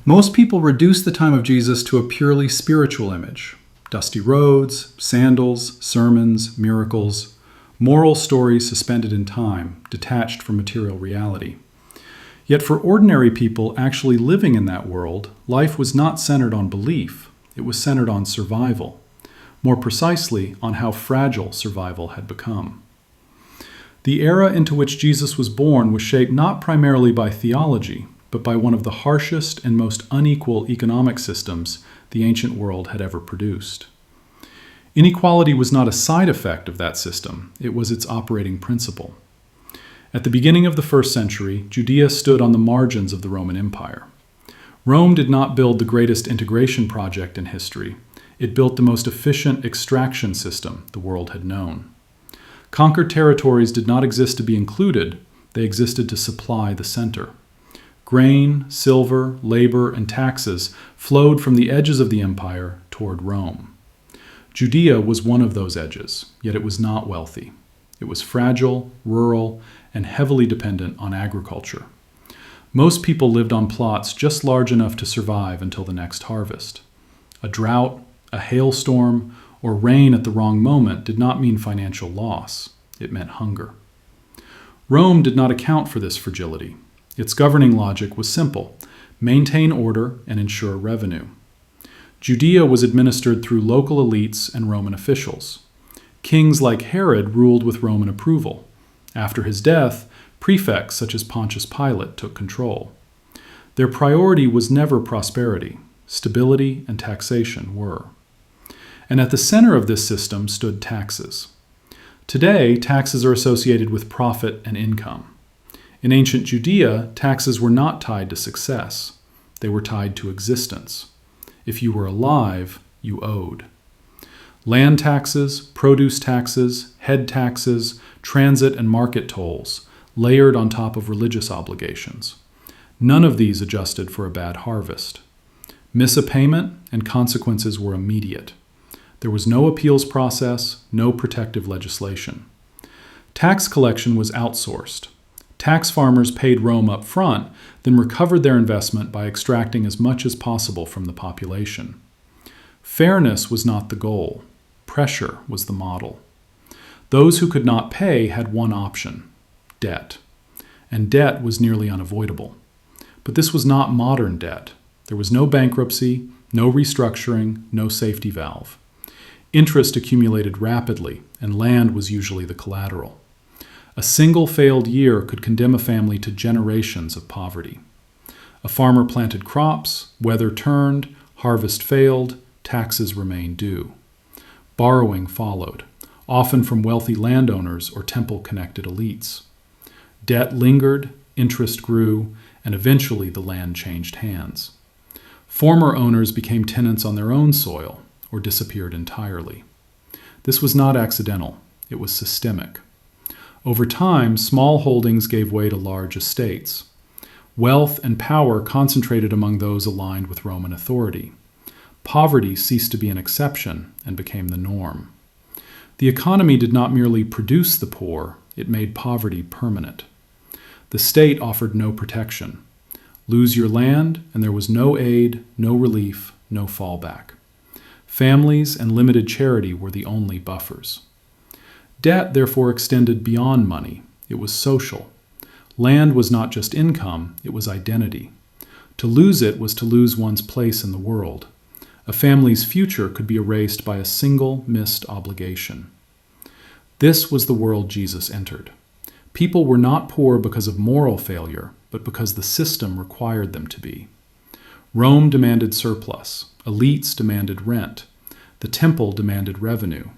Most people reduce the time of Jesus to a purely spiritual image. Dusty roads, sandals, sermons, miracles, moral stories suspended in time, detached from material reality. Yet for ordinary people actually living in that world, life was not centered on belief. It was centered on survival. More precisely, on how fragile survival had become. The era into which Jesus was born was shaped not primarily by theology, but by one of the harshest and most unequal economic systems the ancient world had ever produced. Inequality was not a side effect of that system, it was its operating principle. At the beginning of the first century, Judea stood on the margins of the Roman Empire. Rome did not build the greatest integration project in history. It built the most efficient extraction system the world had known. Conquered territories did not exist to be included, they existed to supply the center. Grain, silver, labor, and taxes flowed from the edges of the empire toward Rome. Judea was one of those edges, yet it was not wealthy. It was fragile, rural, and heavily dependent on agriculture. Most people lived on plots just large enough to survive until the next harvest. A drought, a hailstorm, or rain at the wrong moment did not mean financial loss. It meant hunger. Rome did not account for this fragility. Its governing logic was simple: maintain order and ensure revenue. Judea was administered through local elites and Roman officials. Kings like Herod ruled with Roman approval. After his death, prefects such as Pontius Pilate took control. Their priority was never prosperity. Stability and taxation were. And at the center of this system stood taxes. Today, taxes are associated with profit and income. In ancient Judea, taxes were not tied to success. They were tied to existence. If you were alive, you owed. Land taxes, produce taxes, head taxes, transit and market tolls, layered on top of religious obligations. None of these adjusted for a bad harvest. Miss a payment, and consequences were immediate. There was no appeals process, no protective legislation. Tax collection was outsourced. Tax farmers paid Rome up front, then recovered their investment by extracting as much as possible from the population. Fairness was not the goal. Pressure was the model. Those who could not pay had one option: debt. And debt was nearly unavoidable. But this was not modern debt. There was no bankruptcy, no restructuring, no safety valve. Interest accumulated rapidly, and land was usually the collateral. A single failed year could condemn a family to generations of poverty. A farmer planted crops, weather turned, harvest failed, taxes remained due. Borrowing followed, often from wealthy landowners or temple-connected elites. Debt lingered, interest grew, and eventually the land changed hands. Former owners became tenants on their own soil or disappeared entirely. This was not accidental, it was systemic. Over time, small holdings gave way to large estates. Wealth and power concentrated among those aligned with Roman authority. Poverty ceased to be an exception and became the norm. The economy did not merely produce the poor, it made poverty permanent. The state offered no protection. Lose your land, and there was no aid, no relief, no fallback. Families and limited charity were the only buffers. Debt, therefore, extended beyond money. It was social. Land was not just income, it was identity. To lose it was to lose one's place in the world. A family's future could be erased by a single missed obligation. This was the world Jesus entered. People were not poor because of moral failure, but because the system required them to be. Rome demanded surplus. Elites demanded rent. The temple demanded revenue.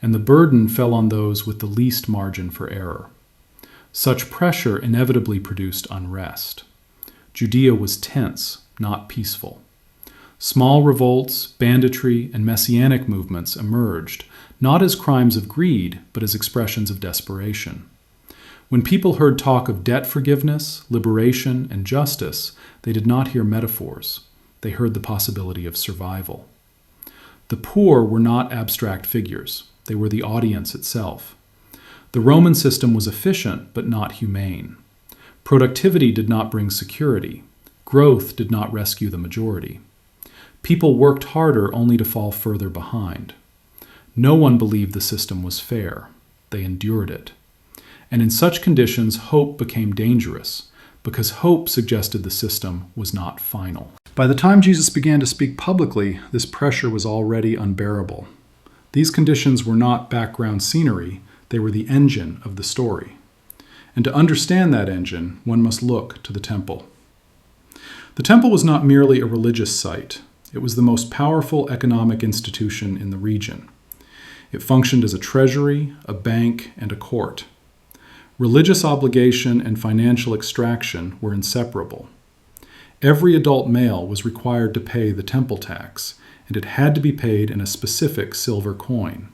And the burden fell on those with the least margin for error. Such pressure inevitably produced unrest. Judea was tense, not peaceful. Small revolts, banditry, and messianic movements emerged, not as crimes of greed, but as expressions of desperation. When people heard talk of debt forgiveness, liberation, and justice, they did not hear metaphors. They heard the possibility of survival. The poor were not abstract figures. They were the audience itself. The Roman system was efficient, but not humane. Productivity did not bring security. Growth did not rescue the majority. People worked harder only to fall further behind. No one believed the system was fair. They endured it. And in such conditions, hope became dangerous, because hope suggested the system was not final. By the time Jesus began to speak publicly, this pressure was already unbearable. These conditions were not background scenery, they were the engine of the story. And to understand that engine, one must look to the temple. The temple was not merely a religious site. It was the most powerful economic institution in the region. It functioned as a treasury, a bank, and a court. Religious obligation and financial extraction were inseparable. Every adult male was required to pay the temple tax, and it had to be paid in a specific silver coin.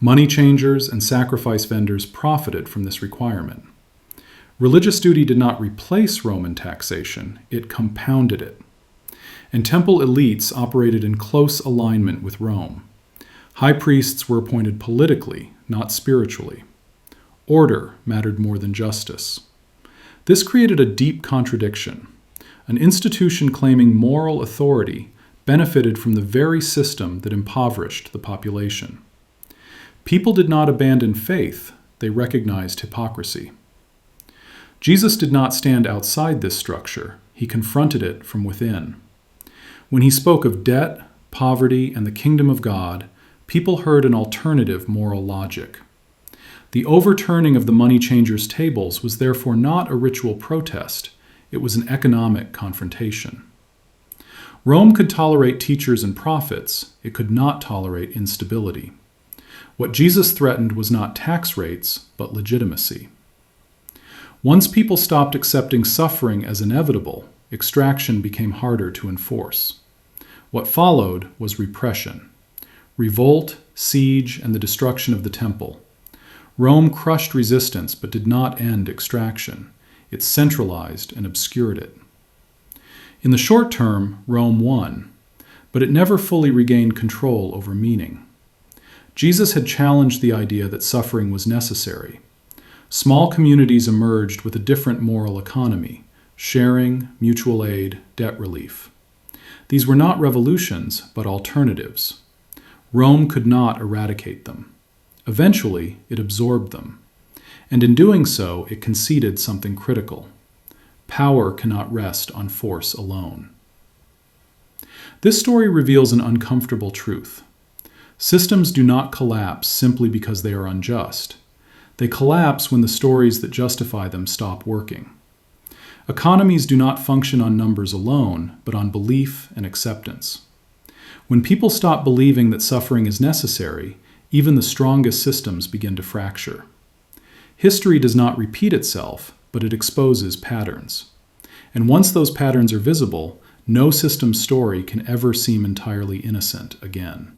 Money changers and sacrifice vendors profited from this requirement. Religious duty did not replace Roman taxation, it compounded it. And temple elites operated in close alignment with Rome. High priests were appointed politically, not spiritually. Order mattered more than justice. This created a deep contradiction. An institution claiming moral authority benefited from the very system that impoverished the population. People did not abandon faith, they recognized hypocrisy. Jesus did not stand outside this structure, he confronted it from within. When he spoke of debt, poverty, and the kingdom of God, people heard an alternative moral logic. The overturning of the money changers' tables was therefore not a ritual protest, it was an economic confrontation. Rome could tolerate teachers and prophets, it could not tolerate instability. What Jesus threatened was not tax rates, but legitimacy. Once people stopped accepting suffering as inevitable, extraction became harder to enforce. What followed was repression. Revolt, siege, and the destruction of the temple. Rome crushed resistance but did not end extraction. It centralized and obscured it. In the short term, Rome won, but it never fully regained control over meaning. Jesus had challenged the idea that suffering was necessary. Small communities emerged with a different moral economy: sharing, mutual aid, debt relief. These were not revolutions, but alternatives. Rome could not eradicate them. Eventually, it absorbed them. And in doing so, it conceded something critical. Power cannot rest on force alone. This story reveals an uncomfortable truth. Systems do not collapse simply because they are unjust. They collapse when the stories that justify them stop working. Economies do not function on numbers alone, but on belief and acceptance. When people stop believing that suffering is necessary, even the strongest systems begin to fracture. History does not repeat itself, but it exposes patterns. And once those patterns are visible, no system's story can ever seem entirely innocent again.